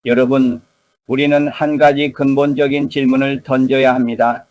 여러분, 우리는 한 가지 근본적인 질문을 던져야 합니다.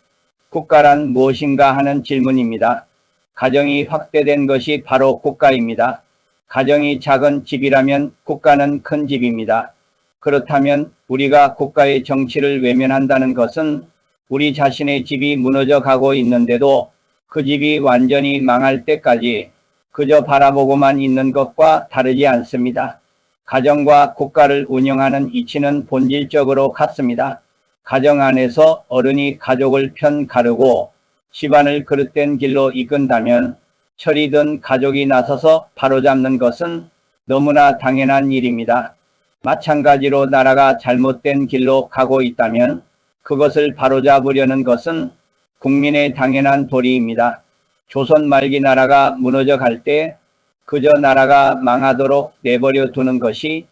국가란 무엇인가 하는 질문입니다. 가정이 확대된 것이 바로 국가입니다. 가정이 작은 집이라면 국가는 큰 집입니다. 그렇다면 우리가 국가의 정치를 외면한다는 것은 우리 자신의 집이 무너져 가고 있는데도 그 집이 완전히 망할 때까지 그저 바라보고만 있는 것과 다르지 않습니다. 가정과 국가를 운영하는 이치는 본질적으로 같습니다. 가정 안에서 어른이 가족을 편가르고 집안을 그릇된 길로 이끈다면 철이든 가족이 나서서 바로잡는 것은 너무나 당연한 일입니다. 마찬가지로 나라가 잘못된 길로 가고 있다면 그것을 바로잡으려는 것은 국민의 당연한 도리입니다. 조선 말기 나라가 무너져 갈 때 그저 나라가 망하도록 내버려 두는 것이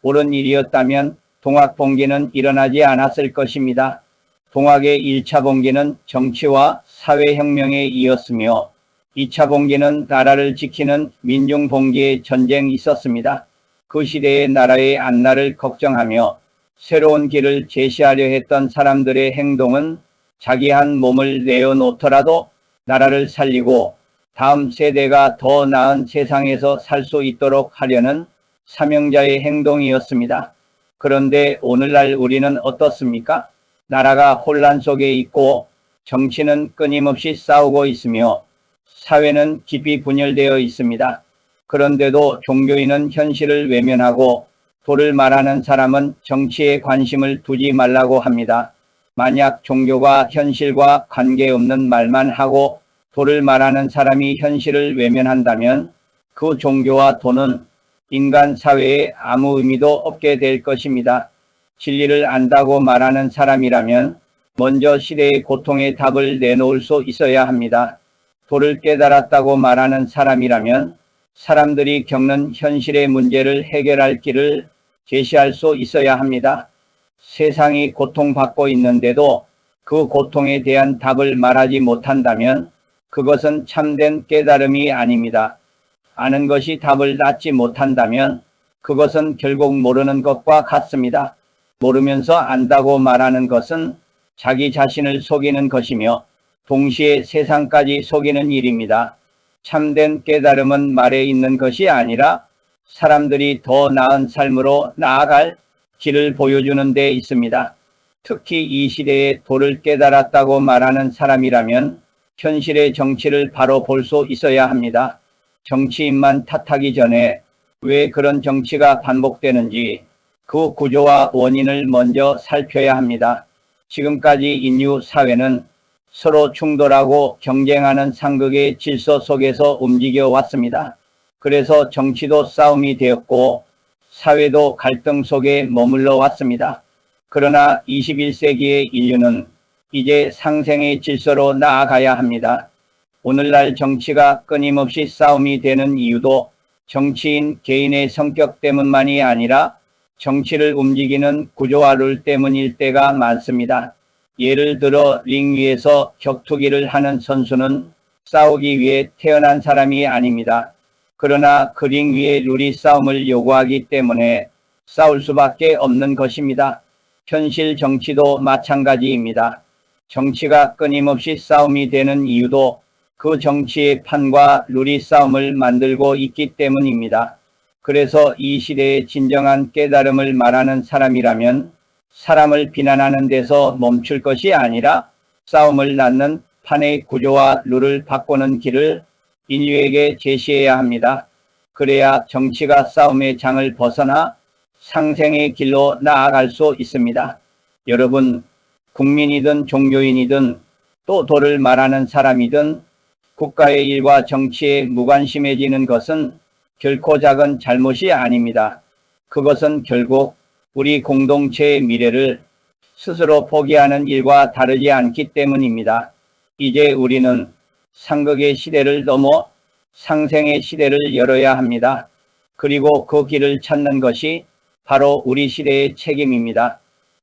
옳은 일이었다면 동학봉기는 일어나지 않았을 것입니다. 동학의 1차 봉기는 정치와 사회혁명에 이었으며 2차 봉기는 나라를 지키는 민중봉기의 전쟁이 있었습니다. 그 시대의 나라의 안날을 걱정하며 새로운 길을 제시하려 했던 사람들의 행동은 자기 한 몸을 내어놓더라도 나라를 살리고 다음 세대가 더 나은 세상에서 살 수 있도록 하려는 사명자의 행동이었습니다. 그런데 오늘날 우리는 어떻습니까? 나라가 혼란 속에 있고 정치는 끊임없이 싸우고 있으며 사회는 깊이 분열되어 있습니다. 그런데도 종교인은 현실을 외면하고 도를 말하는 사람은 정치에 관심을 두지 말라고 합니다. 만약 종교가 현실과 관계없는 말만 하고 도를 말하는 사람이 현실을 외면한다면 그 종교와 도는 인간 사회에 아무 의미도 없게 될 것입니다. 진리를 안다고 말하는 사람이라면 먼저 시대의 고통의 답을 내놓을 수 있어야 합니다. 도를 깨달았다고 말하는 사람이라면 사람들이 겪는 현실의 문제를 해결할 길을 제시할 수 있어야 합니다. 세상이 고통받고 있는데도 그 고통에 대한 답을 말하지 못한다면 그것은 참된 깨달음이 아닙니다. 아는 것이 답을 낳지 못한다면 그것은 결국 모르는 것과 같습니다. 모르면서 안다고 말하는 것은 자기 자신을 속이는 것이며 동시에 세상까지 속이는 일입니다. 참된 깨달음은 말에 있는 것이 아니라 사람들이 더 나은 삶으로 나아갈 길을 보여주는 데 있습니다. 특히 이 시대에 도를 깨달았다고 말하는 사람이라면 현실의 정치를 바로 볼 수 있어야 합니다. 정치인만 탓하기 전에 왜 그런 정치가 반복되는지 그 구조와 원인을 먼저 살펴야 합니다. 지금까지 인류 사회는 서로 충돌하고 경쟁하는 상극의 질서 속에서 움직여 왔습니다. 그래서 정치도 싸움이 되었고 사회도 갈등 속에 머물러 왔습니다. 그러나 21세기의 인류는 이제 상생의 질서로 나아가야 합니다. 오늘날 정치가 끊임없이 싸움이 되는 이유도 정치인 개인의 성격 때문만이 아니라 정치를 움직이는 구조와 룰 때문일 때가 많습니다. 예를 들어 링 위에서 격투기를 하는 선수는 싸우기 위해 태어난 사람이 아닙니다. 그러나 그 링 위에 룰이 싸움을 요구하기 때문에 싸울 수밖에 없는 것입니다. 현실 정치도 마찬가지입니다. 정치가 끊임없이 싸움이 되는 이유도 그 정치의 판과 룰이 싸움을 만들고 있기 때문입니다. 그래서 이 시대의 진정한 깨달음을 말하는 사람이라면 사람을 비난하는 데서 멈출 것이 아니라 싸움을 낳는 판의 구조와 룰을 바꾸는 길을 인류에게 제시해야 합니다. 그래야 정치가 싸움의 장을 벗어나 상생의 길로 나아갈 수 있습니다. 여러분, 국민이든 종교인이든 또 도를 말하는 사람이든 국가의 일과 정치에 무관심해지는 것은 결코 작은 잘못이 아닙니다. 그것은 결국 우리 공동체의 미래를 스스로 포기하는 일과 다르지 않기 때문입니다. 이제 우리는 상극의 시대를 넘어 상생의 시대를 열어야 합니다. 그리고 그 길을 찾는 것이 바로 우리 시대의 책임입니다.